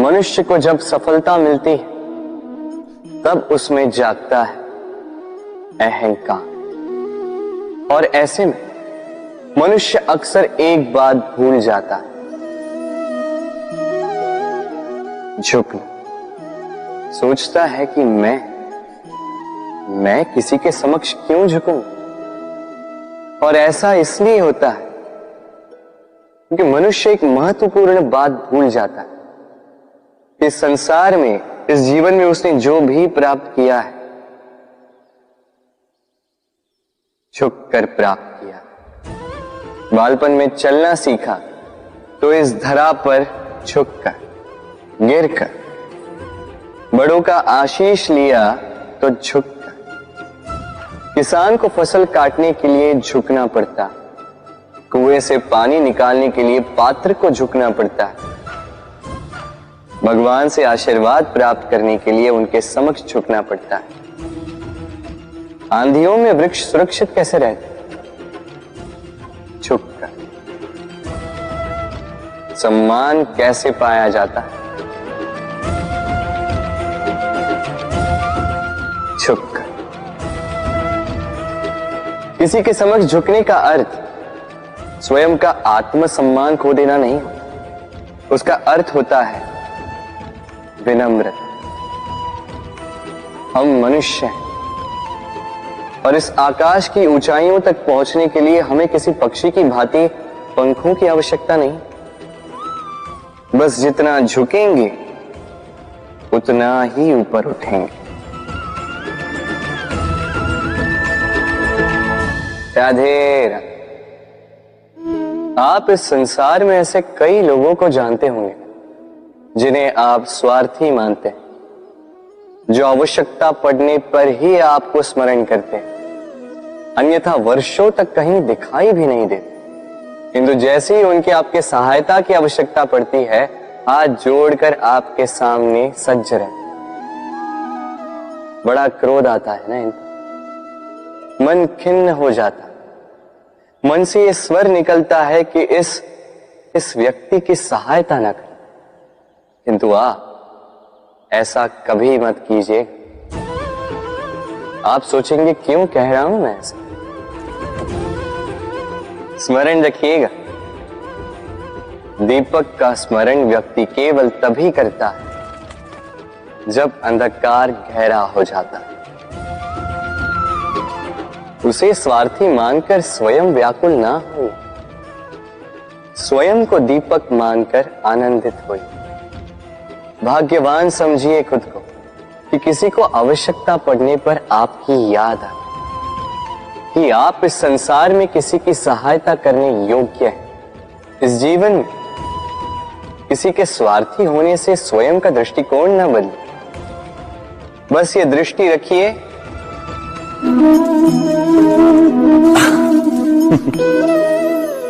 मनुष्य को जब सफलता मिलती है तब उसमें जागता है अहंकार, और ऐसे में मनुष्य अक्सर एक बात भूल जाता है, झुकना। सोचता है कि मैं किसी के समक्ष क्यों झुकूं? और ऐसा इसलिए होता है क्योंकि मनुष्य एक महत्वपूर्ण बात भूल जाता है कि संसार में, इस जीवन में उसने जो भी प्राप्त किया है झुक कर प्राप्त किया। बालपन में चलना सीखा तो इस धरा पर झुककर, गिरकर। बड़ों का आशीष लिया तो झुककर। किसान को फसल काटने के लिए झुकना पड़ता, कुएं से पानी निकालने के लिए पात्र को झुकना पड़ता है। भगवान से आशीर्वाद प्राप्त करने के लिए उनके समक्ष झुकना पड़ता है। आंधियों में वृक्ष सुरक्षित कैसे रहते? झुककर। सम्मान कैसे पाया जाता है? झुककर। किसी के समक्ष झुकने का अर्थ स्वयं का आत्मसम्मान खो देना नहीं, उसका अर्थ होता है विनम्रता। हम मनुष्य हैं और इस आकाश की ऊंचाइयों तक पहुंचने के लिए हमें किसी पक्षी की भांति पंखों की आवश्यकता नहीं। बस जितना झुकेंगे उतना ही ऊपर उठेंगे। राधे राधे। आप इस संसार में ऐसे कई लोगों को जानते होंगे जिन्हें आप स्वार्थी मानते हैं, जो आवश्यकता पड़ने पर ही आपको स्मरण करते हैं, अन्यथा वर्षों तक कहीं दिखाई भी नहीं देते, किंतु जैसे ही उनकी आपके सहायता की आवश्यकता पड़ती है हाथ जोड़कर आपके सामने सज्ज रहते। बड़ा क्रोध आता है ना इनको, मन खिन्न हो जाता, मन से ये स्वर निकलता है कि इस व्यक्ति की सहायता ना करें, किंतु ऐसा कभी मत कीजिए। आप सोचेंगे क्यों कह रहा हूं मैं ऐसा? स्मरण रखिएगा, दीपक का स्मरण व्यक्ति केवल तभी करता है जब अंधकार गहरा हो जाता है। उसे स्वार्थी मानकर स्वयं व्याकुल ना हो, स्वयं को दीपक मानकर आनंदित होइए। भाग्यवान समझिए खुद को कि किसी को आवश्यकता पड़ने पर आपकी याद आए कि आप इस संसार में किसी की सहायता करने योग्य हैं। इस जीवन में किसी के स्वार्थी होने से स्वयं का दृष्टिकोण न बदले। बस ये दृष्टि रखिए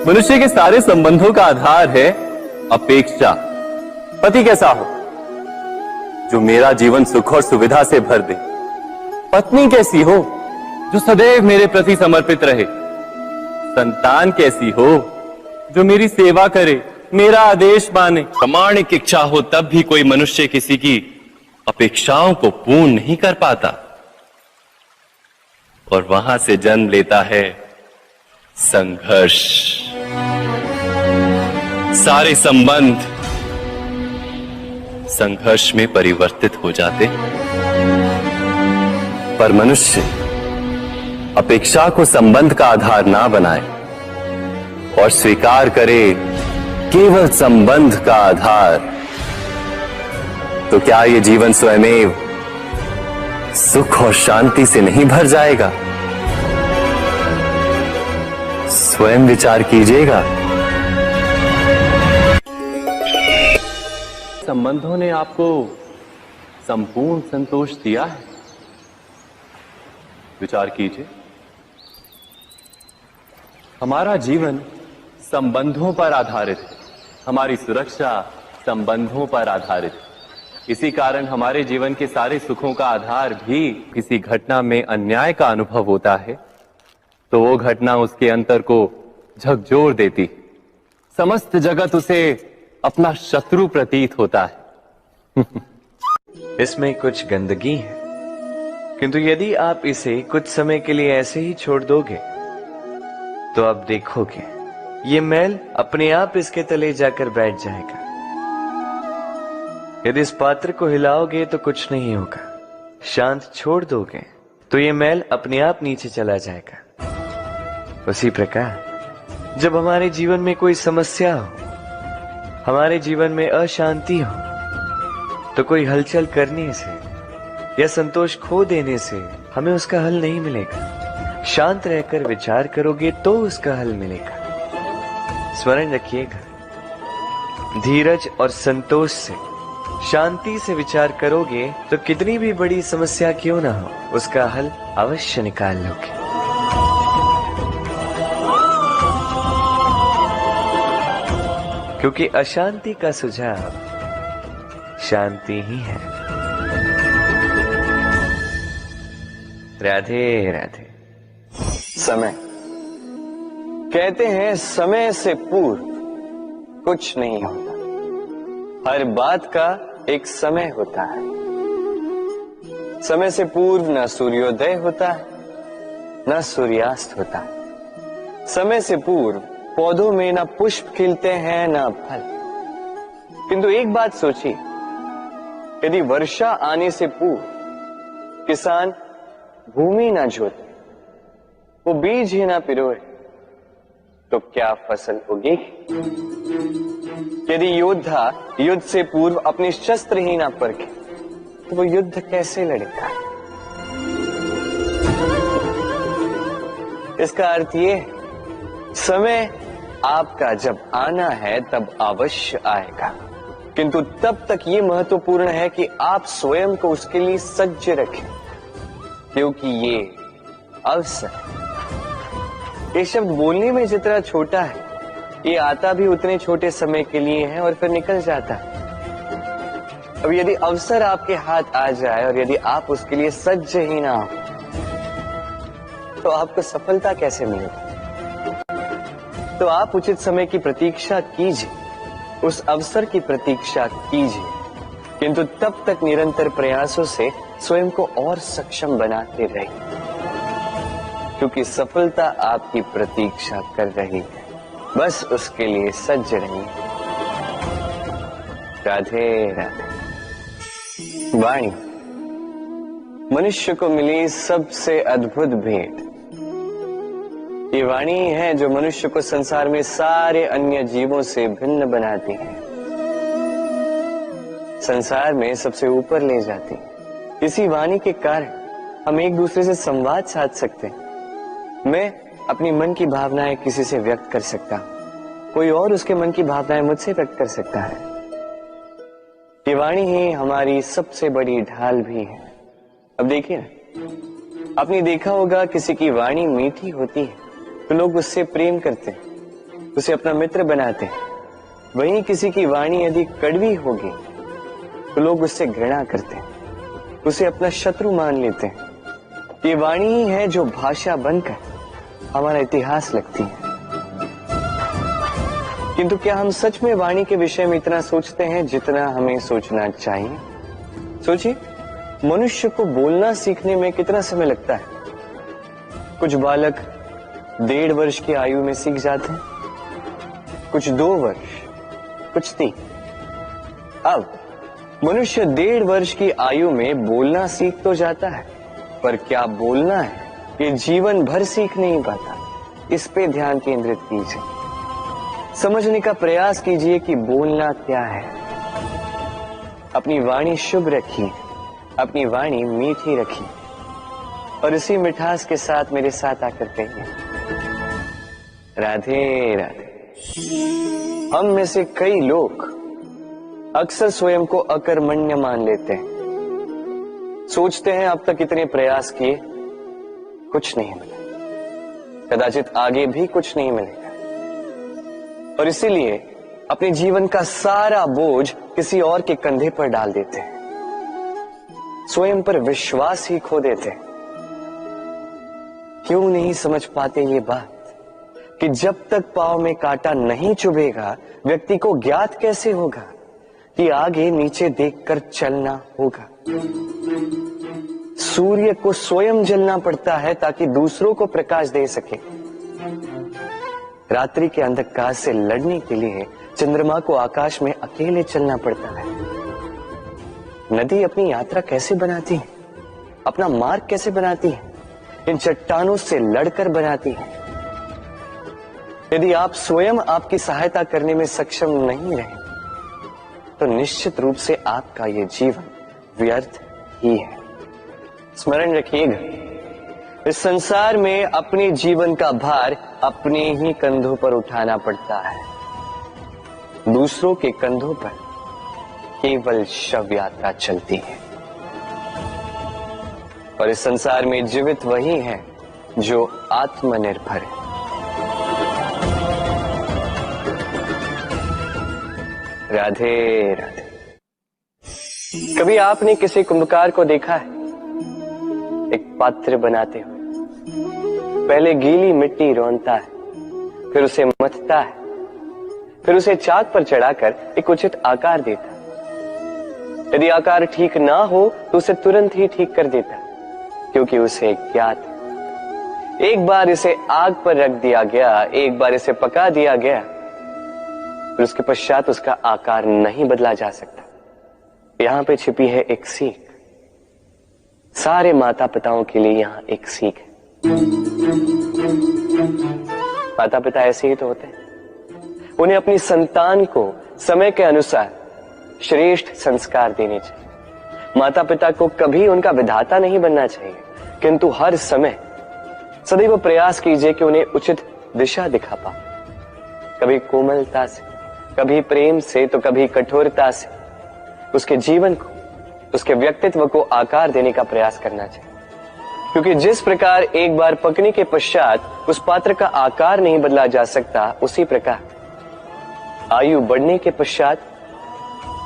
मनुष्य के सारे संबंधों का आधार है अपेक्षा। पति कैसा हो जो मेरा जीवन सुख और सुविधा से भर दे, पत्नी कैसी हो जो सदैव मेरे प्रति समर्पित रहे, संतान कैसी हो जो मेरी सेवा करे, मेरा आदेश माने। प्रामाणिक इच्छा हो तब भी कोई मनुष्य किसी की अपेक्षाओं को पूर्ण नहीं कर पाता, और वहां से जन्म लेता है संघर्ष। सारे संबंध संघर्ष में परिवर्तित हो जाते, पर मनुष्य अपेक्षा को संबंध का आधार ना बनाए और स्वीकार करे केवल संबंध का आधार, तो क्या ये जीवन स्वयमेव सुख और शांति से नहीं भर जाएगा? स्वयं विचार कीजिएगा। संबंधों ने आपको संपूर्ण संतोष दिया है? विचार कीजिए। हमारा जीवन संबंधों पर आधारित है, हमारी सुरक्षा संबंधों पर आधारित है। इसी कारण हमारे जीवन के सारे सुखों का आधार भी किसी घटना में अन्याय का अनुभव होता है तो वो घटना उसके अंतर को झकझोर देती, समस्त जगत उसे अपना शत्रु प्रतीत होता है। इसमें कुछ गंदगी है, किंतु यदि आप इसे कुछ समय के लिए ऐसे ही छोड़ दोगे तो आप देखोगे ये मैल अपने आप इसके तले जाकर बैठ जाएगा। यदि इस पात्र को हिलाओगे तो कुछ नहीं होगा, शांत छोड़ दोगे तो ये मैल अपने आप नीचे चला जाएगा। उसी प्रकार जब हमारे जीवन में कोई समस्या हो, हमारे जीवन में अशांति हो, तो कोई हलचल करने से या संतोष खो देने से हमें उसका हल नहीं मिलेगा। शांत रहकर विचार करोगे तो उसका हल मिलेगा। स्मरण रखिएगा, धीरज और संतोष से, शांति से विचार करोगे तो कितनी भी बड़ी समस्या क्यों ना हो, उसका हल अवश्य निकाल लोगे। क्योंकि अशांति का सुझाव शांति ही है। राधे राधे। समय, कहते हैं समय से पूर्व कुछ नहीं होता, हर बात का एक समय होता है। समय से पूर्व न सूर्योदय होता है न सूर्यास्त होता है। समय से पूर्व पौधों में न पुष्प खिलते हैं न फल। किंतु एक बात सोचिए, यदि वर्षा आने से पूर्व किसान भूमि ना जोते, वो बीज ही ना पिरोए, तो क्या फसल उगेगी? यदि योद्धा युद्ध से पूर्व अपने शस्त्र ही ना परखे, तो वो युद्ध कैसे लड़ेगा? इसका अर्थ ये है, समय आपका जब आना है तब अवश्य आएगा, किंतु तब तक ये महत्वपूर्ण है कि आप स्वयं को उसके लिए सज्ज रखें, क्योंकि ये अवसर, ये शब्द बोलने में जितना छोटा है, ये आता भी उतने छोटे समय के लिए है और फिर निकल जाता है। अब यदि अवसर आपके हाथ आ जाए और यदि आप उसके लिए सज्ज ही ना हो, तो आपको सफलता कैसे मिलेगी? तो आप उचित समय की प्रतीक्षा कीजिए, उस अवसर की प्रतीक्षा कीजिए, किंतु तब तक निरंतर प्रयासों से स्वयं को और सक्षम बनाते रहिए, क्योंकि सफलता आपकी प्रतीक्षा कर रही है। बस उसके लिए सज्ज रहिए। राधे राधे। वाणी मनुष्य को मिली सबसे अद्भुत भेंट। ये वाणी है जो मनुष्य को संसार में सारे अन्य जीवों से भिन्न बनाती है, संसार में सबसे ऊपर ले जाती है। इसी वाणी के कारण हम एक दूसरे से संवाद साध सकते हैं। मैं अपनी मन की भावनाएं किसी से व्यक्त कर सकता हूं, कोई और उसके मन की भावनाएं मुझसे व्यक्त कर सकता है। ये वाणी ही हमारी सबसे बड़ी ढाल भी है। अब देखिए ना, आपने देखा होगा किसी की वाणी मीठी होती है तो लोग उससे प्रेम करते हैं, उसे अपना मित्र बनाते हैं। वहीं किसी की वाणी यदि कड़वी होगी तो लोग उससे घृणा करते हैं, उसे अपना शत्रु मान लेते हैं। ये वाणी ही है जो भाषा बनकर हमारा इतिहास लगती है। किंतु क्या हम सच में वाणी के विषय में इतना सोचते हैं जितना हमें सोचना चाहिए? सोचिए, मनुष्य को बोलना सीखने में कितना समय लगता है। कुछ बालक 1.5 वर्ष की आयु में सीख जाते हैं, कुछ 2 वर्ष, कुछ 3। अब मनुष्य 1.5 वर्ष की आयु में बोलना सीख तो जाता है, पर क्या बोलना है ये जीवन भर सीख नहीं पाता। इस पे ध्यान केंद्रित कीजिए, समझने का प्रयास कीजिए कि बोलना क्या है। अपनी वाणी शुभ रखिए, अपनी वाणी मीठी रखिए और इसी मिठास के साथ मेरे साथ आकर कहिए, राधे राधे। हम में से कई लोग अक्सर स्वयं को अकर्मण्य मान लेते हैं, सोचते हैं अब तक इतने प्रयास किए, कुछ नहीं मिला, कदाचित आगे भी कुछ नहीं मिलेगा, और इसीलिए अपने जीवन का सारा बोझ किसी और के कंधे पर डाल देते हैं, स्वयं पर विश्वास ही खो देते हैं। क्यों नहीं समझ पाते ये बात कि जब तक पांव में कांटा नहीं चुभेगा व्यक्ति को ज्ञात कैसे होगा कि आगे नीचे देखकर चलना होगा। सूर्य को स्वयं जलना पड़ता है ताकि दूसरों को प्रकाश दे सके। रात्रि के अंधकार से लड़ने के लिए चंद्रमा को आकाश में अकेले चलना पड़ता है। नदी अपनी यात्रा कैसे बनाती है, अपना मार्ग कैसे बनाती है? इन चट्टानों से लड़कर बनाती है। यदि आप स्वयं आपकी सहायता करने में सक्षम नहीं रहे तो निश्चित रूप से आपका यह जीवन व्यर्थ ही है। स्मरण रखिएगा, इस संसार में अपने जीवन का भार अपने ही कंधों पर उठाना पड़ता है। दूसरों के कंधों पर केवल शव यात्रा चलती है। और इस संसार में जीवित वही है जो आत्मनिर्भर है। राधे राधे। कभी आपने किसी कुंभकार को देखा है एक पात्र बनाते हुए? पहले गीली मिट्टी रौंदता है, फिर उसे मथता है, फिर उसे चाक पर चढ़ाकर एक उचित आकार देता है। यदि आकार ठीक ना हो तो उसे तुरंत ही ठीक कर देता है, क्योंकि उसे ज्ञात है एक बार इसे आग पर रख दिया गया, एक बार इसे पका दिया गया, फिर उसके पश्चात उसका आकार नहीं बदला जा सकता। यहां पे छिपी है एक सीख। सारे माता पिताओं के लिए यहां एक सीख है। माता पिता ऐसे ही तो होते हैं। उन्हें अपनी संतान को समय के अनुसार श्रेष्ठ संस्कार देने चाहिए। माता पिता को कभी उनका विधाता नहीं बनना चाहिए, किंतु हर समय सदैव प्रयास कीजिए कि उन्हें उचित दिशा दिखा पाओ। कभी कोमलता से, कभी प्रेम से, तो कभी कठोरता से उसके जीवन को, उसके व्यक्तित्व को आकार देने का प्रयास करना चाहिए। क्योंकि जिस प्रकार एक बार पकने के पश्चात उस पात्र का आकार नहीं बदला जा सकता, उसी प्रकार आयु बढ़ने के पश्चात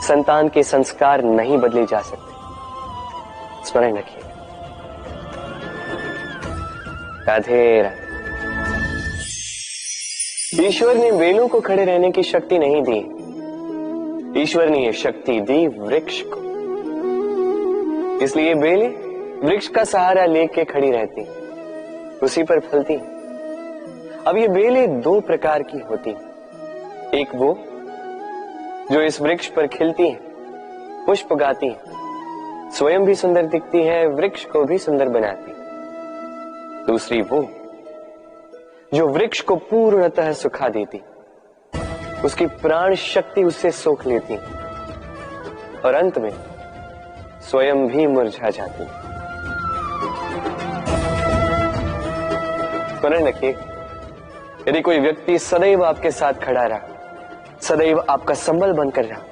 संतान के संस्कार नहीं बदले जा सकते। स्मरण रखिए। राधे राधे। ईश्वर ने बेलों को खड़े रहने की शक्ति नहीं दी, ईश्वर ने यह शक्ति दी वृक्ष को। इसलिए बेलें वृक्ष का सहारा लेके खड़ी रहती, उसी पर फलती। अब ये बेलें दो प्रकार की होती, एक वो जो इस वृक्ष पर खिलती है, पुष्प गाती है, स्वयं भी सुंदर दिखती है, वृक्ष को भी सुंदर बनाती। दूसरी वो जो वृक्ष को पूर्णतः सुखा देती, उसकी प्राण शक्ति उससे सोख लेती और अंत में स्वयं भी मुरझा जाती। स्मरण रखिए, यदि कोई व्यक्ति सदैव आपके साथ खड़ा रहा, सदैव आपका संबल बनकर रहा,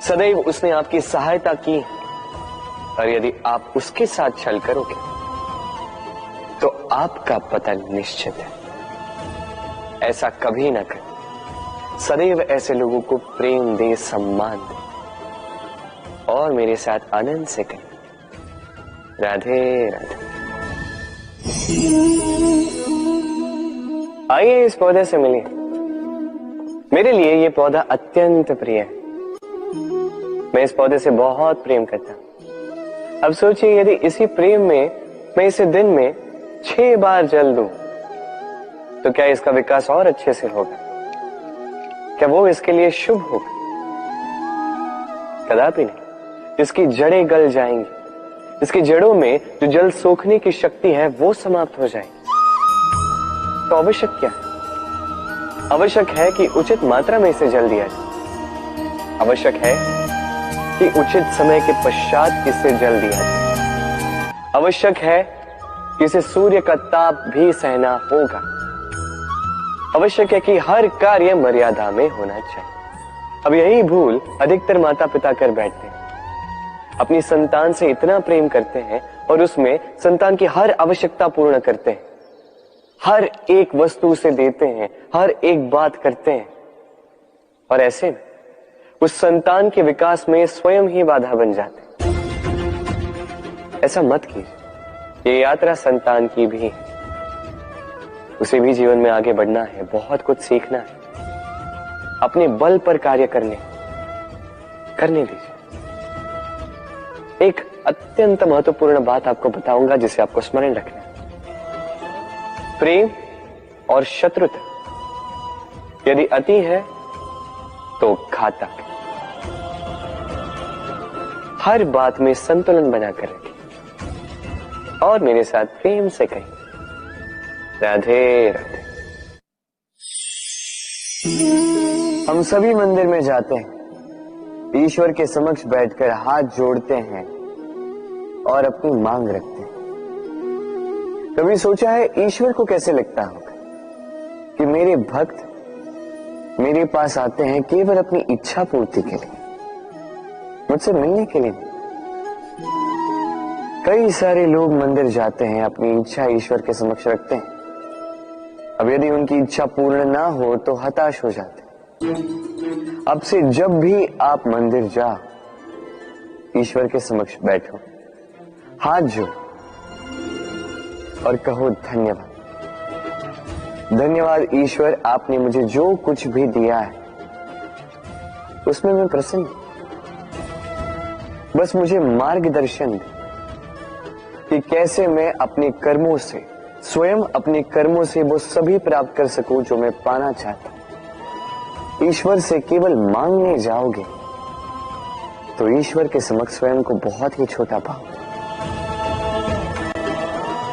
सदैव उसने आपकी सहायता की, और यदि आप उसके साथ छल करोगे तो आपका पतन निश्चित है। ऐसा कभी ना करें। सदैव ऐसे लोगों को प्रेम दे, सम्मान दे और मेरे साथ आनंद से करें। राधे राधे। आइए इस पौधे से मिलिए। मेरे लिए ये पौधा अत्यंत प्रिय है। मैं इस पौधे से बहुत प्रेम करता हूं। अब सोचिए, यदि इसी प्रेम में मैं इसे दिन में 6 बार जल दूं तो क्या इसका विकास और अच्छे से होगा? क्या वो इसके लिए शुभ होगा? कदापि नहीं। इसकी जड़ें गल जाएंगी, इसकी जड़ों में जो जल सोखने की शक्ति है वो समाप्त हो जाएगी। तो आवश्यक क्या है? आवश्यक है कि उचित मात्रा में इसे जल दिया जाए। आवश्यक है कि उचित समय के पश्चात इसे जल दिया जाए। आवश्यक है कि इसे सूर्य का ताप भी सहना होगा। आवश्यक है कि हर कार्य मर्यादा में होना चाहिए। अब यही भूल अधिकतर माता पिता कर बैठते हैं। अपनी संतान से इतना प्रेम करते हैं और उसमें संतान की हर आवश्यकता पूर्ण करते हैं, हर एक वस्तु उसे देते हैं, हर एक बात करते हैं, और ऐसे में उस संतान के विकास में स्वयं ही बाधा बन जाते हैं। ऐसा मत कीजिए। ये यात्रा संतान की भी है। उसे भी जीवन में आगे बढ़ना है, बहुत कुछ सीखना है, अपने बल पर कार्य करने, करने दीजिए। एक अत्यंत महत्वपूर्ण बात आपको बताऊंगा जिसे आपको स्मरण रखना है। प्रेम और शत्रुता यदि अति है तो घातक। हर बात में संतुलन बनाकर रखिए और मेरे साथ प्रेम से कहिए, राधे राधे। हम सभी मंदिर में जाते हैं, ईश्वर के समक्ष बैठकर हाथ जोड़ते हैं और अपनी मांग रखते हैं। कभी सोचा है ईश्वर को कैसे लगता होगा कि मेरे भक्त मेरे पास आते हैं केवल अपनी इच्छा पूर्ति के लिए, मुझसे मिलने के लिए। कई सारे लोग मंदिर जाते हैं, अपनी इच्छा ईश्वर के समक्ष रखते हैं। अब यदि उनकी इच्छा पूर्ण ना हो तो हताश हो जाते हैं। अब से जब भी आप मंदिर जाओ, ईश्वर के समक्ष बैठो, हाथ जोड़ो और कहो धन्यवाद। धन्यवाद ईश्वर, आपने मुझे जो कुछ भी दिया है उसमें मैं प्रसन्न हूं। बस मुझे मार्गदर्शन दे कि कैसे मैं अपने कर्मों से, स्वयं अपने कर्मों से वो सभी प्राप्त कर सकूं जो मैं पाना चाहता हूं। ईश्वर से केवल मांगने जाओगे तो ईश्वर के समक्ष स्वयं को बहुत ही छोटा पाओगे,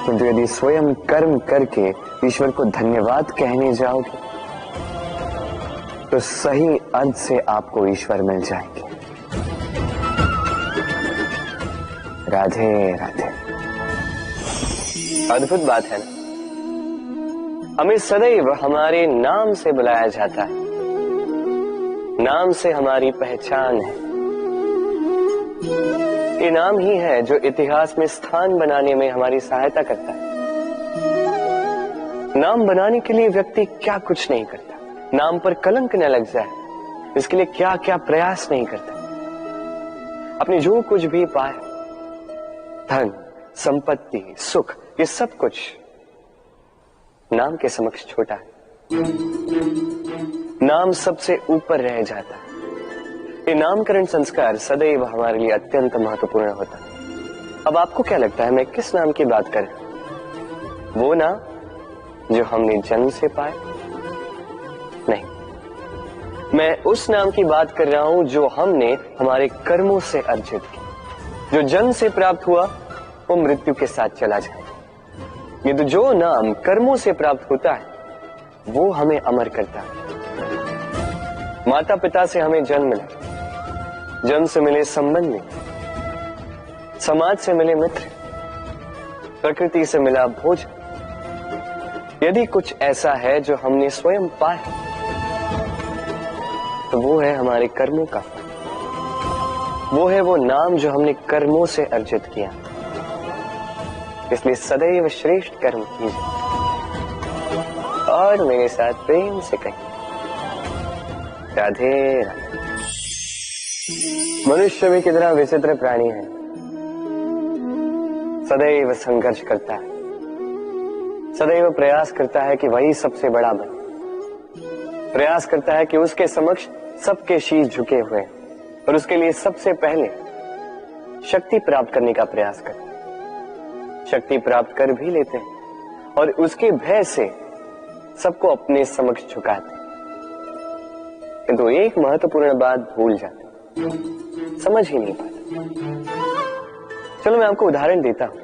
किंतु यदि स्वयं कर्म करके ईश्वर को धन्यवाद कहने जाओगे तो सही अर्थ से आपको ईश्वर मिल जाएंगे। राधे राधे। अद्भुत बात है ना, हमें सदैव हमारे नाम से बुलाया जाता है। नाम से हमारी पहचान है। ये नाम ही है जो इतिहास में स्थान बनाने में हमारी सहायता करता है। नाम बनाने के लिए व्यक्ति क्या कुछ नहीं करता, नाम पर कलंक न लग जाए इसके लिए क्या क्या प्रयास नहीं करता। अपने जो कुछ भी पाए, धन, संपत्ति, सुख, ये सब कुछ नाम के समक्ष छोटा है। नाम सबसे ऊपर रह जाता है। ये नामकरण संस्कार सदैव हमारे लिए अत्यंत महत्वपूर्ण होता है। अब आपको क्या लगता है मैं किस नाम की बात कर रहा हूं? वो नाम जो हमने जन्म से पाए? नहीं, मैं उस नाम की बात कर रहा हूं जो हमने हमारे कर्मों से अर्जित किया। जो जन्म से प्राप्त हुआ वो मृत्यु के साथ चला जाए, किंतु जो नाम कर्मों से प्राप्त होता है वो हमें अमर करता है। माता पिता से हमें जन्म मिला, जन्म से मिले संबंधी, समाज से मिले मित्र, प्रकृति से मिला भोजन। यदि कुछ ऐसा है जो हमने स्वयं पाया तो वो है हमारे कर्मों का फल। वो है वो नाम जो हमने कर्मों से अर्जित किया। इसलिए सदैव श्रेष्ठ कर्म कीजिए और मेरे साथ प्रेम से कहिए, राधे राधे। मनुष्य भी कितना विचित्र प्राणी है, सदैव संघर्ष करता है, सदैव प्रयास करता है कि वही सबसे बड़ा बने, प्रयास करता है कि उसके समक्ष सबके शीश झुके हुए हैं और उसके लिए सबसे पहले शक्ति प्राप्त करने का प्रयास करता है। शक्ति प्राप्त कर भी लेते हैं और उसके भय से सबको अपने समक्ष झुकाते हैं, किंतु एक महत्वपूर्ण बात भूल जाते हैं, समझ ही नहीं पाते। चलो मैं आपको उदाहरण देता हूं।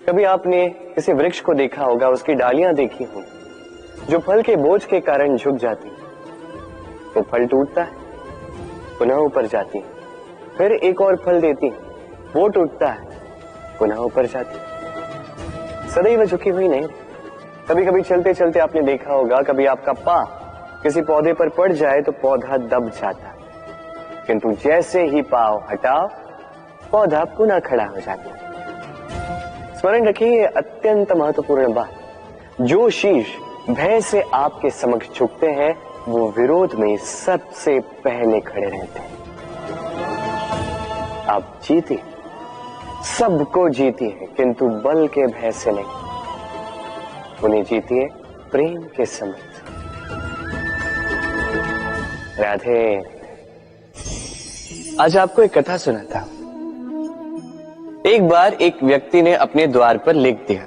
कभी आपने किसी वृक्ष को देखा होगा, उसकी डालियां देखी होंगी जो फल के बोझ के कारण झुक जाती है। वो फल टूटता है, पुनः ऊपर जाती है, फिर एक और फल देती है, वो टूटता है, पुनः ऊपर जाती है, सदैव झुकी हुई नहीं। कभी कभी चलते चलते आपने देखा होगा, कभी आपका पांव किसी पौधे पर पड़ जाए तो पौधा दब जाता है, किंतु जैसे ही पांव हटाओ पौधा पुनः खड़ा हो जाता है। स्मरण रखिए अत्यंत महत्वपूर्ण बात, जो शीश भय से आपके समक्ष झुकते हैं वो विरोध में सबसे पहले खड़े रहते हैं। आप जीते, सबको जीतिए, किंतु बल के भय से नहीं, उन्हें जीतिए प्रेम के समक्ष। राधे। आज आपको एक कथा सुनाता हूं। एक बार एक व्यक्ति ने अपने द्वार पर लिख दिया,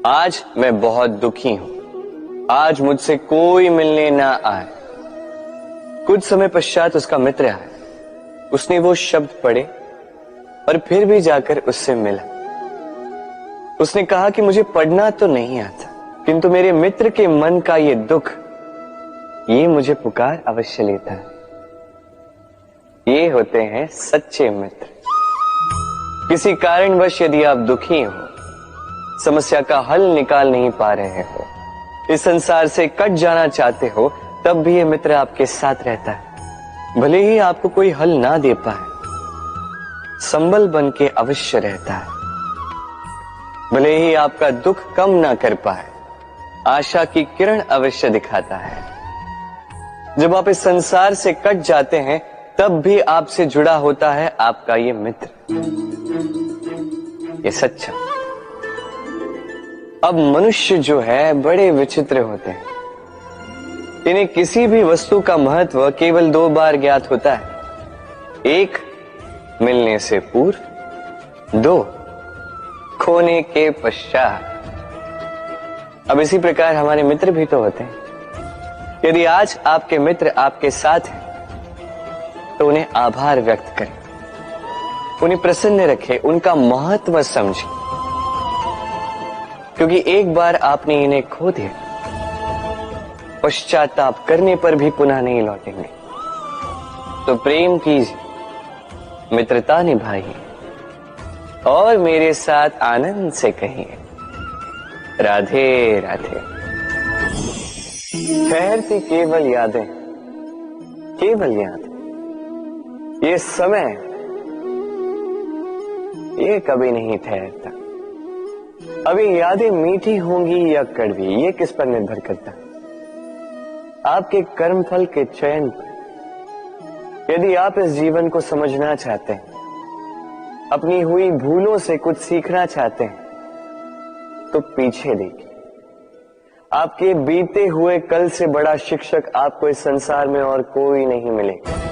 आज मैं बहुत दुखी हूं, आज मुझसे कोई मिलने ना आए। कुछ समय पश्चात उसका मित्र आया, उसने वो शब्द पढ़े और फिर भी जाकर उससे मिला। उसने कहा कि मुझे पढ़ना तो नहीं आता, किंतु मेरे मित्र के मन का ये दुख, ये मुझे पुकार अवश्य लेता है। ये होते हैं सच्चे मित्र। किसी कारणवश यदि आप दुखी हो, समस्या का हल निकाल नहीं पा रहे हो, इस संसार से कट जाना चाहते हो, तब भी ये मित्र आपके साथ रहता है। भले ही आपको कोई हल ना दे पाए, संबल बन के अवश्य रहता है। भले ही आपका दुख कम ना कर पाए, आशा की किरण अवश्य दिखाता है। जब आप इस संसार से कट जाते हैं, तब भी आपसे जुड़ा होता है आपका ये मित्र, ये सच्चा। अब मनुष्य जो है बड़े विचित्र होते हैं। इन्हें किसी भी वस्तु का महत्व केवल 2 बार ज्ञात होता है। 1 मिलने से पूर्व, 2 खोने के पश्चात। अब इसी प्रकार हमारे मित्र भी तो होते हैं। यदि आज आपके मित्र आपके साथ हैं, तो उन्हें आभार व्यक्त करें, उन्हें प्रसन्न रखें, उनका महत्व समझें, क्योंकि एक बार आपने इन्हें खो दिया, पश्चाताप करने पर भी पुनः नहीं लौटेंगे। तो प्रेम कीजिए, मित्रता निभाइए और मेरे साथ आनंद से कहिए, राधे राधे। ठहरती केवल यादें, केवल यादें। ये समय, ये कभी नहीं ठहरता। अब ये यादें मीठी होंगी या कड़वी, ये किस पर निर्भर करता है? आपके कर्मफल के चयन पर। यदि आप इस जीवन को समझना चाहते हैं, अपनी हुई भूलों से कुछ सीखना चाहते हैं, तो पीछे देखिए। आपके बीते हुए कल से बड़ा शिक्षक आपको इस संसार में और कोई नहीं मिलेगा।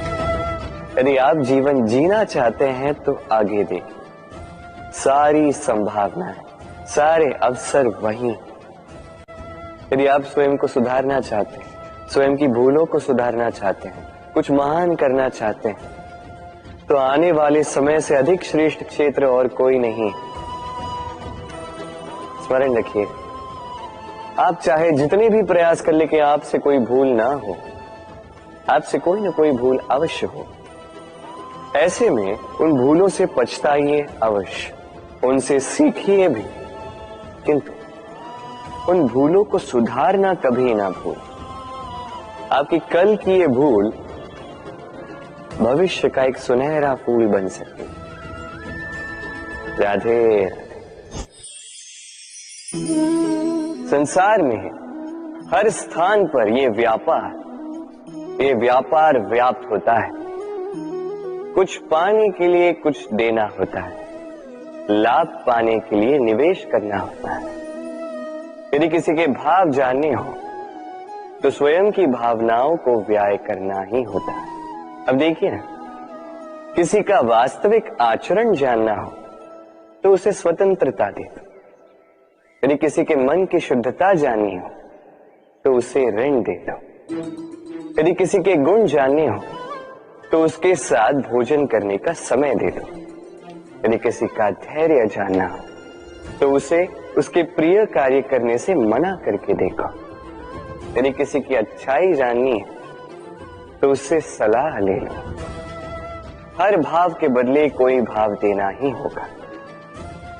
यदि आप जीवन जीना चाहते हैं, तो आगे देखिए। सारी संभावनाएं, सारे अवसर वहीं। यदि आप स्वयं को सुधारना चाहते हैं, स्वयं की भूलों को सुधारना चाहते हैं, कुछ महान करना चाहते हैं, तो आने वाले समय से अधिक श्रेष्ठ क्षेत्र और कोई नहीं। स्मरण रखिए, आप चाहे जितने भी प्रयास कर ले कि आपसे कोई भूल ना हो, आपसे कोई ना कोई भूल अवश्य हो। ऐसे में उन भूलों से पछताइए अवश्य, उनसे सीखिए भी, किंतु उन भूलों को सुधारना कभी ना भूल। आपकी कल की ये भूल भविष्य का एक सुनहरा फूल बन सकती है। राधे राधे। संसार में हर स्थान पर ये व्यापार व्याप्त होता है। कुछ पाने के लिए कुछ देना होता है, लाभ पाने के लिए निवेश करना होता है। यदि किसी के भाव जानने हो, तो स्वयं की भावनाओं को व्याय करना ही होता है। अब देखिए ना, किसी का वास्तविक आचरण जानना हो, तो उसे स्वतंत्रता दे दो। यदि किसी के मन की शुद्धता जाननी हो, तो उसे ऋण दे दो। यदि किसी के गुण जानने हो, तो उसके साथ भोजन करने का समय दे दो। यदि किसी का धैर्य जानना हो, तो उसे उसके प्रिय कार्य करने से मना करके देखो। यदि किसी की अच्छाई जाननी है, तो उससे सलाह ले लो। हर भाव के बदले कोई भाव देना ही होगा,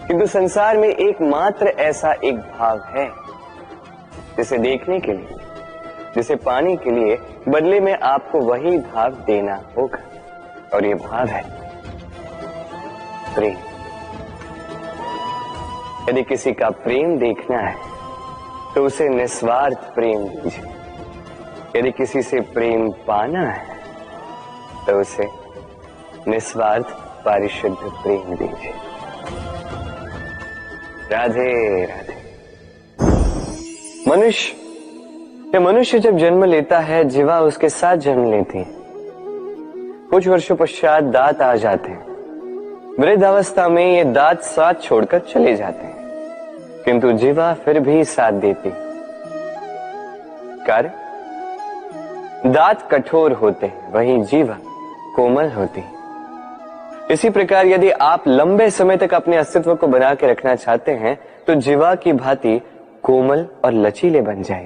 किंतु संसार में एकमात्र ऐसा एक भाव है, जिसे देखने के लिए, जिसे पाने के लिए बदले में आपको वही भाव देना होगा, और ये भाव है प्रेम। यदि किसी का प्रेम देखना है, तो उसे निस्वार्थ प्रेम दीजिए। यदि किसी से प्रेम पाना है, तो उसे निस्वार्थ पारिशुद्ध प्रेम दीजिए। राधे राधे। मनुष्य जब जन्म लेता है, जीवा उसके साथ जन्म लेती है। कुछ वर्षों पश्चात दांत आ जाते हैं। वृद्धावस्था में ये दांत साथ छोड़कर चले जाते हैं, किंतु जीवा फिर भी साथ देती। कार्य, दांत कठोर होते हैं, वहीं जीवा कोमल होती है। इसी प्रकार यदि आप लंबे समय तक अपने अस्तित्व को बना के रखना चाहते हैं तो जीवा की भांति कोमल और लचीले बन जाए,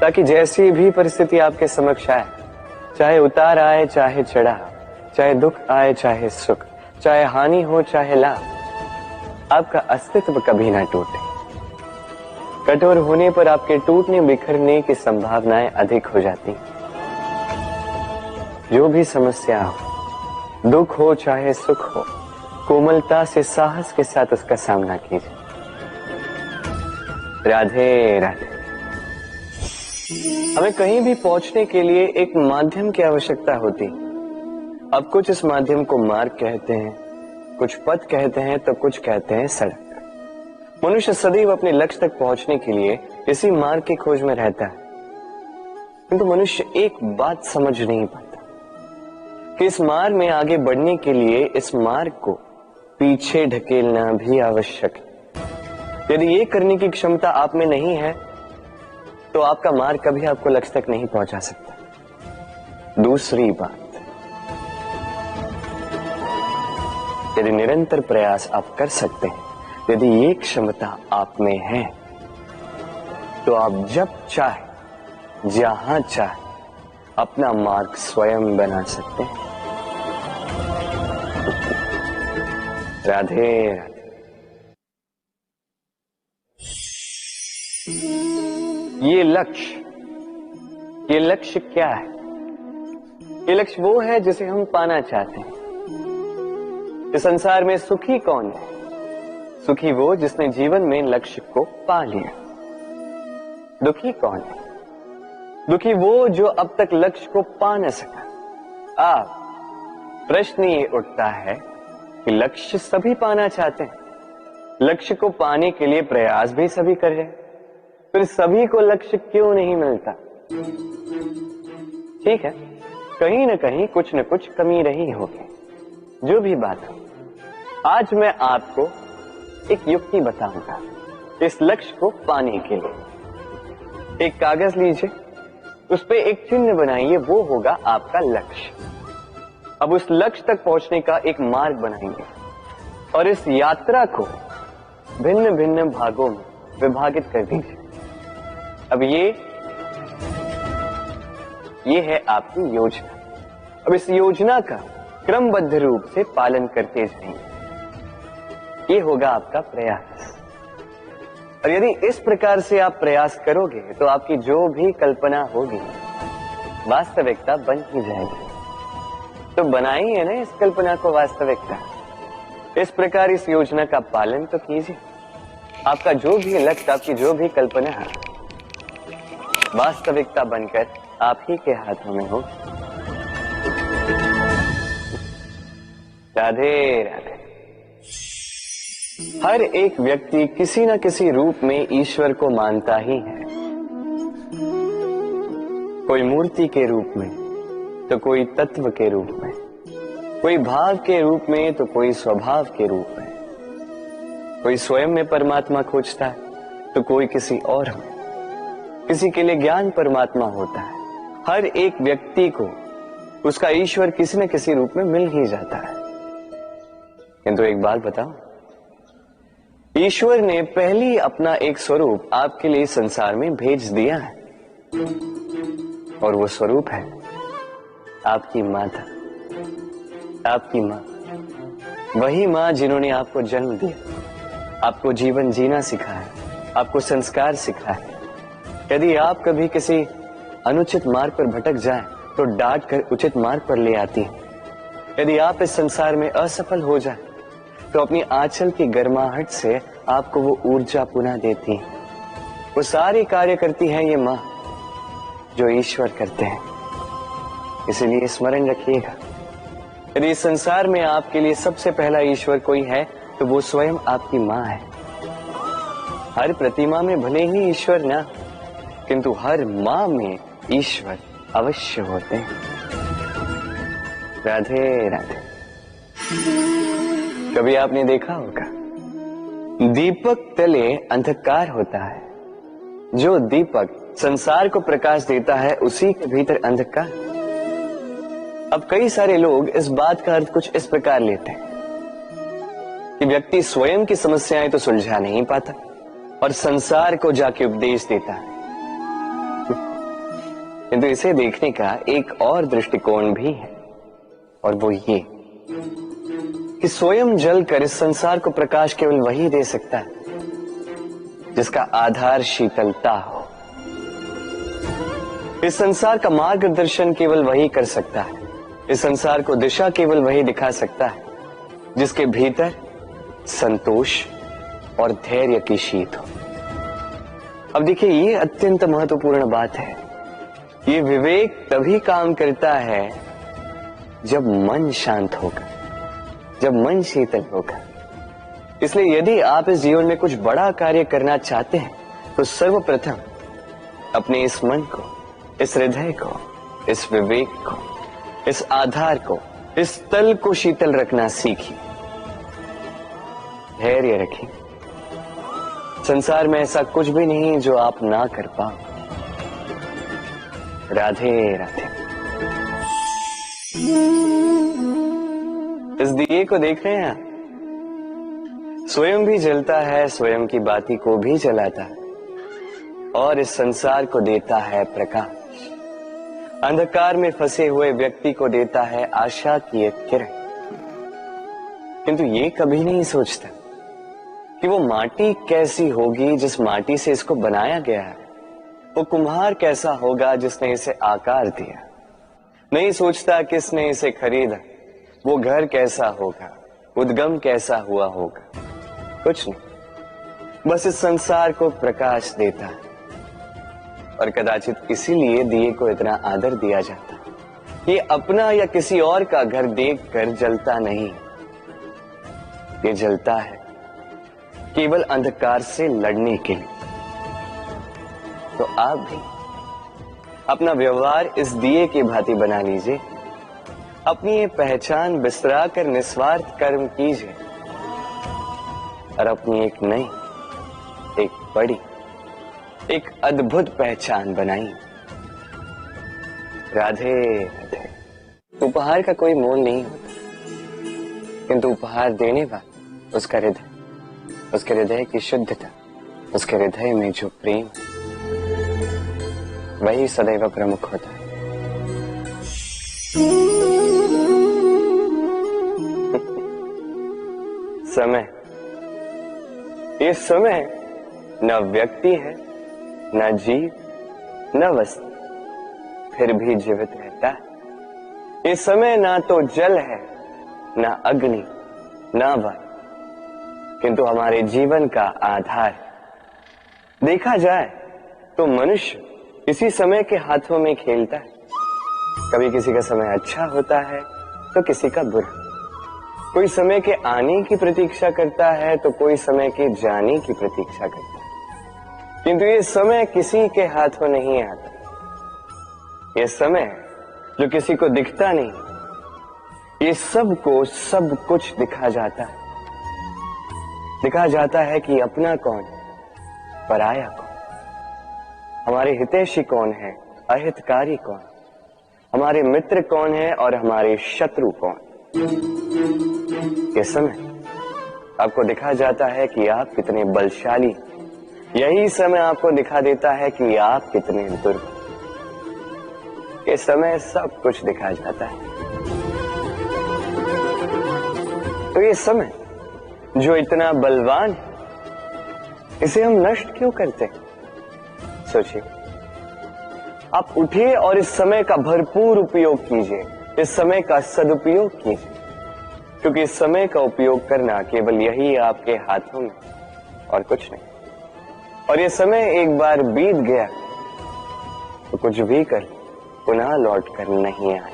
ताकि जैसी भी परिस्थिति आपके समक्ष आए, चाहे उतार आए चाहे चढ़ाव, चाहे दुख आए चाहे सुख, चाहे हानि हो चाहे लाभ, आपका अस्तित्व कभी ना टूटे। कठोर होने पर आपके टूटने बिखरने की संभावनाएं अधिक हो जाती। जो भी समस्या हो, दुख हो चाहे सुख हो, कोमलता से साहस के साथ उसका सामना कीजिए। राधे राधे। हमें कहीं भी पहुंचने के लिए एक माध्यम की आवश्यकता होती। अब कुछ इस माध्यम को मार्ग कहते हैं, कुछ पथ कहते हैं, तो कुछ कहते हैं सड़क। मनुष्य सदैव अपने लक्ष्य तक पहुंचने के लिए इसी मार्ग की खोज में रहता है, किंतु मनुष्य एक बात समझ नहीं पाता कि इस मार्ग में आगे बढ़ने के लिए इस मार्ग को पीछे ढकेलना भी आवश्यक है। यदि ये करने की क्षमता आप में नहीं है तो आपका मार्ग कभी आपको लक्ष्य तक नहीं पहुंचा सकता। दूसरी बात, यदि निरंतर प्रयास आप कर सकते हैं, यदि ये क्षमता आप में है, तो आप जब चाहे जहां चाहे अपना मार्ग स्वयं बना सकते हैं। राधे राधे। ये लक्ष्य क्या है? ये लक्ष्य वो है जिसे हम पाना चाहते हैं। इस संसार में सुखी कौन है? सुखी वो जिसने जीवन में लक्ष्य को पा लिया। दुखी कौन है? दुखी वो जो अब तक लक्ष्य को पा न सका। अब प्रश्न ये उठता है कि लक्ष्य सभी पाना चाहते हैं, लक्ष्य को पाने के लिए प्रयास भी सभी कर रहे हैं, फिर सभी को लक्ष्य क्यों नहीं मिलता? ठीक है, कहीं न कहीं कुछ न कुछ कमी रही होगी। जो भी बात हो, आज मैं आपको एक युक्ति बताऊंगा इस लक्ष्य को पाने के लिए। एक कागज लीजिए, उस पे एक चिन्ह बनाइए, वो होगा आपका लक्ष्य। अब उस लक्ष्य तक पहुंचने का एक मार्ग बनाएंगे और इस यात्रा को भिन्न भिन्न भागों में विभाजित कर दीजिए। अब ये है आपकी योजना। अब इस योजना का क्रमबद्ध रूप से पालन करते जाएंगे, ये होगा आपका प्रयास। और यदि इस प्रकार से आप प्रयास करोगे तो आपकी जो भी कल्पना होगी वास्तविकता बन ही जाएगी। तो बनाइए ना इस कल्पना को वास्तविकता। इस प्रकार इस योजना का पालन तो कीजिए। आपका जो भी लक्ष्य, आपकी जो भी कल्पना है, वास्तविकता बनकर आप ही के हाथों में हो। राधे राधे। हर एक व्यक्ति किसी न किसी रूप में ईश्वर को मानता ही है। कोई मूर्ति के रूप में, तो कोई तत्व के रूप में, कोई भाव के रूप में, तो कोई स्वभाव के रूप में। कोई स्वयं में परमात्मा खोजता है, तो कोई किसी और में। किसी के लिए ज्ञान परमात्मा होता है। हर एक व्यक्ति को उसका ईश्वर किसी न किसी रूप में मिल ही जाता है। किंतु एक बात बताओ, ईश्वर ने पहली अपना एक स्वरूप आपके लिए संसार में भेज दिया है, और वो स्वरूप है आपकी माता, आपकी मां। वही मां जिन्होंने आपको जन्म दिया, आपको जीवन जीना सिखाया, आपको संस्कार सिखाया। यदि आप कभी किसी अनुचित मार्ग पर भटक जाएं, तो डांट कर उचित मार्ग पर ले आती है। यदि आप इस संसार में असफल हो जाएं, तो अपनी आंचल की गर्माहट से आपको वो ऊर्जा पुनः देती है। वो सारी कार्य करती है ये मां जो ईश्वर करते हैं। इसीलिए स्मरण रखिएगा, यदि इस संसार में आपके लिए सबसे पहला ईश्वर कोई है तो वो स्वयं आपकी मां है। हर प्रतिमा में भले ही ईश्वर ना, किंतु हर मां में ईश्वर अवश्य होते हैं। राधे राधे। कभी आपने देखा होगा दीपक तले अंधकार होता है, जो दीपक संसार को प्रकाश देता है उसी के भीतर अंधकार। अब कई सारे लोग इस बात का अर्थ कुछ इस प्रकार लेते हैं कि व्यक्ति स्वयं की समस्याएं तो सुलझा नहीं पाता और संसार को जाके उपदेश देता है, किंतु इसे देखने का एक और दृष्टिकोण भी है, और वो ये कि स्वयं जलकर इस संसार को प्रकाश केवल वही दे सकता है जिसका आधार शीतलता हो। इस संसार का मार्गदर्शन केवल वही कर सकता है, इस संसार को दिशा केवल वही दिखा सकता है जिसके भीतर संतोष और धैर्य की शीत हो। अब देखिए, ये अत्यंत महत्वपूर्ण बात है। ये विवेक तभी काम करता है जब मन शांत होगा, जब मन शीतल होगा। इसलिए यदि आप इस जीवन में कुछ बड़ा कार्य करना चाहते हैं तो सर्वप्रथम अपने इस मन को, इस हृदय को, इस विवेक को, इस आधार को, इस तल को शीतल रखना सीखिए, धैर्य रखिए। संसार में ऐसा कुछ भी नहीं जो आप ना कर पाओ। राधे राधे। इस दिए को देख रहे हैं आप? स्वयं भी जलता है, स्वयं की बाती को भी जलाता है और इस संसार को देता है प्रकाश। अंधकार में फंसे हुए व्यक्ति को देता है आशा की एक किरण। किंतु ये कभी नहीं सोचता कि वो माटी कैसी होगी जिस माटी से इसको बनाया गया है, वो कुम्हार कैसा होगा जिसने इसे आकार दिया। नहीं सोचता किसने इसे खरीदा, वो घर कैसा होगा, उद्गम कैसा हुआ होगा, कुछ नहीं। बस इस संसार को प्रकाश देता है और कदाचित इसीलिए दिए को इतना आदर दिया जाता है। ये अपना या किसी और का घर देखकर जलता नहीं, ये जलता है केवल अंधकार से लड़ने के लिए। तो आप भी अपना व्यवहार इस दिए की भांति बना लीजिए, अपनी ये पहचान बिसरा कर निस्वार्थ कर्म कीजिए और अपनी एक नई, एक बड़ी, एक अद्भुत पहचान बनाइए। राधे राधे। उपहार का कोई मोल नहीं होता, किंतु उपहार देने वाला उसका हृदय, उसके हृदय की शुद्धता, उसके हृदय में जो प्रेम, वही सदैव प्रमुख होता है। समय, ये समय न व्यक्ति है, न जीव, न वस्तु, फिर भी जीवित रहता है। ये समय ना तो जल है, न अग्नि, न वायु, किंतु हमारे जीवन का आधार है। देखा जाए तो मनुष्य इसी समय के हाथों में खेलता है। कभी किसी का समय अच्छा होता है तो किसी का बुरा। कोई समय के आने की प्रतीक्षा करता है तो कोई समय के जाने की प्रतीक्षा करता है, किंतु ये समय किसी के हाथों नहीं आता। ये समय जो किसी को दिखता नहीं, ये सबको सब कुछ दिखा जाता है। दिखा जाता है कि अपना कौन, पराया कौन, हमारे हितैषी कौन है, अहितकारी कौन, हमारे मित्र कौन है और हमारे शत्रु कौन। ये समय आपको दिखा जाता है कि आप कितने बलशाली, यही समय आपको दिखा देता है कि आप कितने दुर्बल। ये समय सब कुछ दिखा जाता है। तो ये समय जो इतना बलवान है, इसे हम नष्ट क्यों करते हैं? सोचिए, आप उठिए और इस समय का भरपूर उपयोग कीजिए, इस समय का सदुपयोग कीजिए, क्योंकि इस समय का उपयोग करना केवल यही आपके हाथों में और कुछ नहीं। और ये समय एक बार बीत गया तो कुछ भी कर पुनः लौट कर नहीं आएगा।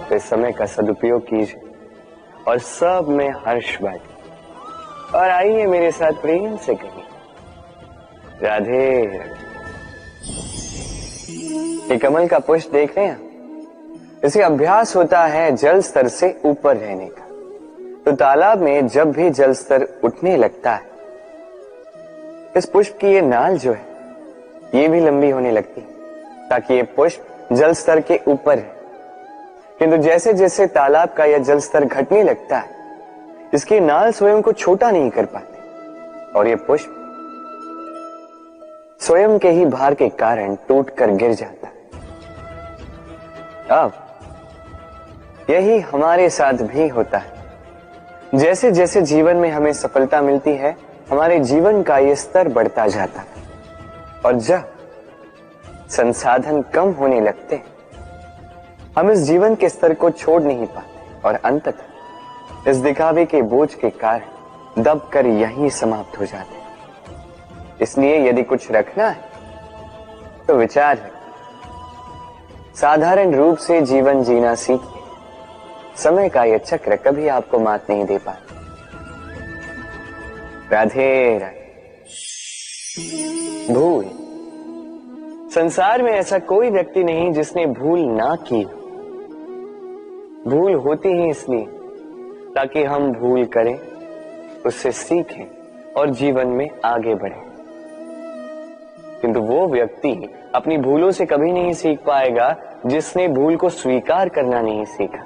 तो इस समय का सदुपयोग कीजिए और सब में हर्ष बांटिए और आइए मेरे साथ प्रेम से कहिए राधे राधे। ये कमल का पुष्प देख रहे हैं, इसे अभ्यास होता है जल स्तर से ऊपर रहने का। तो तालाब में जब भी जल स्तर उठने लगता है, इस पुष्प की ये नाल जो है ये भी लंबी होने लगती है ताकि ये पुष्प जल स्तर के ऊपर है। किंतु जैसे जैसे तालाब का यह जल स्तर घटने लगता है, इसकी नाल स्वयं को छोटा नहीं कर पाती और ये पुष्प स्वयं के ही भार के कारण टूटकर गिर जाता है। अब यही हमारे साथ भी होता है। जैसे जैसे जीवन में हमें सफलता मिलती है, हमारे जीवन का ये स्तर बढ़ता जाता है और जब संसाधन कम होने लगते हैं, हम इस जीवन के स्तर को छोड़ नहीं पाते और अंततः इस दिखावे के बोझ के कारण दबकर यहीं समाप्त हो जाते हैं। इसलिए यदि कुछ रखना है तो विचार है, साधारण रूप से जीवन जीना सीखिए। समय का यह चक्र कभी आपको मात नहीं दे पाता। राधे राधे। भूल, संसार में ऐसा कोई व्यक्ति नहीं जिसने भूल ना की। भूल होती ही इसलिए ताकि हम भूल करें, उससे सीखें और जीवन में आगे बढ़ें। किंतु वो व्यक्ति अपनी भूलों से कभी नहीं सीख पाएगा जिसने भूल को स्वीकार करना नहीं सीखा।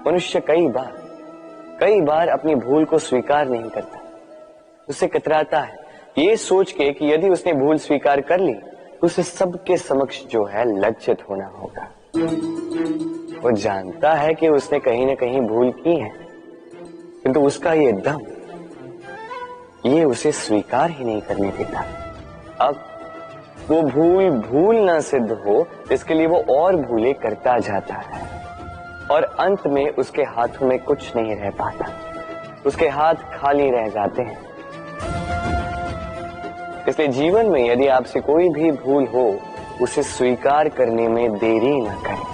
मनुष्य कई बार अपनी भूल को स्वीकार नहीं करता, उससे कतराता है ये सोच के कि यदि उसने भूल स्वीकार कर ली तो उसे सबके समक्ष जो है लज्जित होना होगा। वो जानता है कि उसने कहीं ना कहीं भूल की है, किंतु उसका ये दम ये उसे स्वीकार ही नहीं करने देता। अब वो भूल ना सिद्ध हो, इसके लिए वो और भूलें करता जाता है और अंत में उसके हाथों में कुछ नहीं रह पाता, उसके हाथ खाली रह जाते हैं। इसलिए जीवन में यदि आपसे कोई भी भूल हो, उसे स्वीकार करने में देरी ना करें।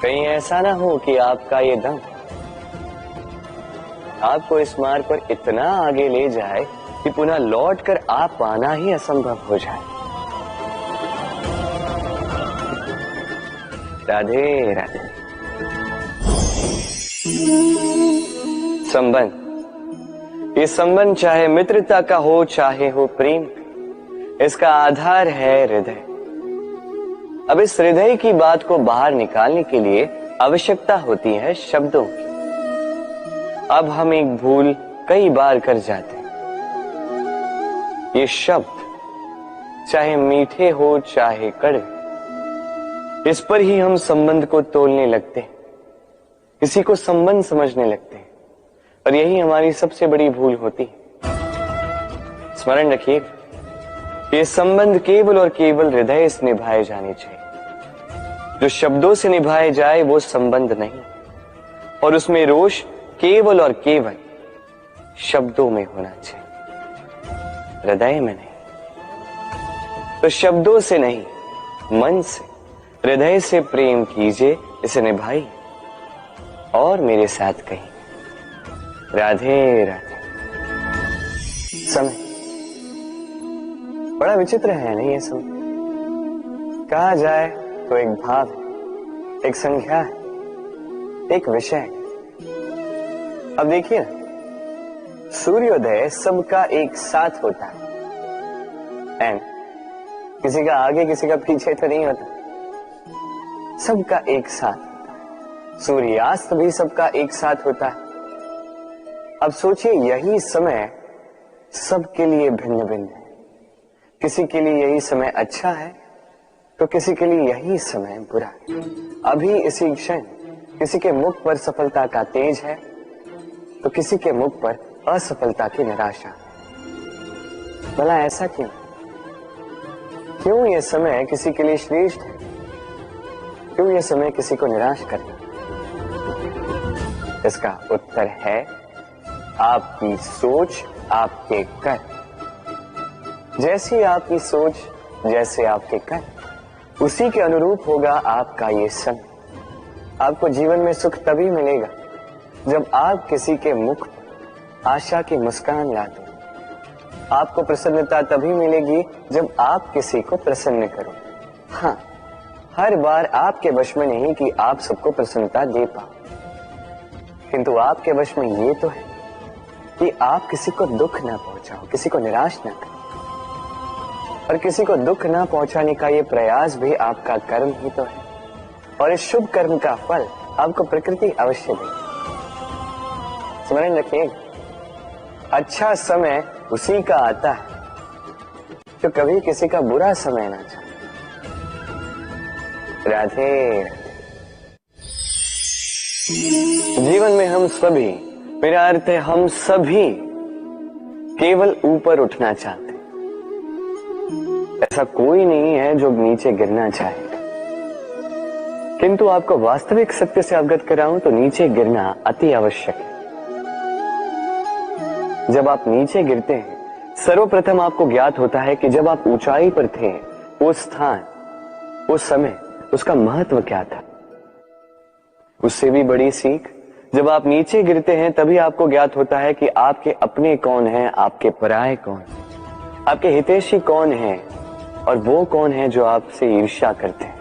कहीं ऐसा ना हो कि आपका ये दम आपको इस मार्ग पर इतना आगे ले जाए कि पुनः लौटकर आप पाना ही असंभव हो जाए। राधे राधे। संबंध, ये संबंध चाहे मित्रता का हो चाहे हो प्रेम, इसका आधार है हृदय। अब इस हृदय की बात को बाहर निकालने के लिए आवश्यकता होती है शब्दों की। अब हम एक भूल कई बार कर जाते हैं। ये शब्द चाहे मीठे हो चाहे कड़वे, इस पर ही हम संबंध को तोलने लगते हैं, किसी को संबंध समझने लगते हैं और यही हमारी सबसे बड़ी भूल होती है। स्मरण रखिए, ये संबंध केवल और केवल हृदय से निभाए जाने चाहिए। जो शब्दों से निभाए जाए वो संबंध नहीं, और उसमें रोष केवल और केवल शब्दों में होना चाहिए, हृदय में नहीं। तो शब्दों से नहीं, मन से, हृदय से प्रेम कीजिए, इसे निभाइए और मेरे साथ कहिए राधे राधे। समय बड़ा विचित्र है नहीं ये समय? कहा जाए तो एक भाव है, एक संख्या है, एक विषय है। अब देखिए ना, सूर्योदय सबका एक साथ होता है एंड किसी का आगे किसी का पीछे तो नहीं होता, सबका एक साथ। सूर्यास्त भी सबका एक साथ होता है। अब सोचिए, यही समय सबके लिए भिन्न भिन्न है। किसी के लिए यही समय अच्छा है तो किसी के लिए यही समय बुरा है। अभी इसी क्षण किसी के मुख पर सफलता का तेज है तो किसी के मुख पर असफलता की निराशा। भला ऐसा क्यों? क्यों यह समय किसी के लिए श्रेष्ठ है, क्यों यह समय किसी को निराश करता? इसका उत्तर है आपकी सोच, आपके कर्म। जैसी आपकी सोच, जैसे आपके कर्म, उसी के अनुरूप होगा आपका ये समय। आपको जीवन में सुख तभी मिलेगा जब आप किसी के मुख पर आशा की मुस्कान लाते। आपको प्रसन्नता तभी मिलेगी जब आप किसी को प्रसन्न करो। हाँ, हर बार आपके वश में नहीं कि आप सबको प्रसन्नता दे पाओ, किंतु आपके वश में ये तो है कि आप किसी को दुख ना पहुंचाओ, किसी को निराश ना करो। और किसी को दुख ना पहुंचाने का ये प्रयास भी आपका कर्म ही तो है, और इस शुभ कर्म का फल आपको प्रकृति अवश्य देगी। स्मरण रखिए, अच्छा समय उसी का आता है जो कभी किसी का बुरा समय ना चाहे। राधे। जीवन में हम सभी, मेरा अर्थ है हम सभी, केवल ऊपर उठना चाहते हैं। ऐसा कोई नहीं है जो नीचे गिरना चाहे, किंतु आपको वास्तविक सत्य से अवगत कराऊं तो नीचे गिरना अति आवश्यक है। जब आप नीचे गिरते हैं, सर्वप्रथम आपको ज्ञात होता है कि जब आप ऊंचाई पर थे, वो स्थान, वो समय, उसका महत्व क्या था। उससे भी बड़ी सीख, जब आप नीचे गिरते हैं तभी आपको ज्ञात होता है कि आपके अपने कौन हैं, आपके पराये कौन हैं, आपके हितैषी कौन हैं, और वो कौन है जो आपसे ईर्ष्या करते हैं।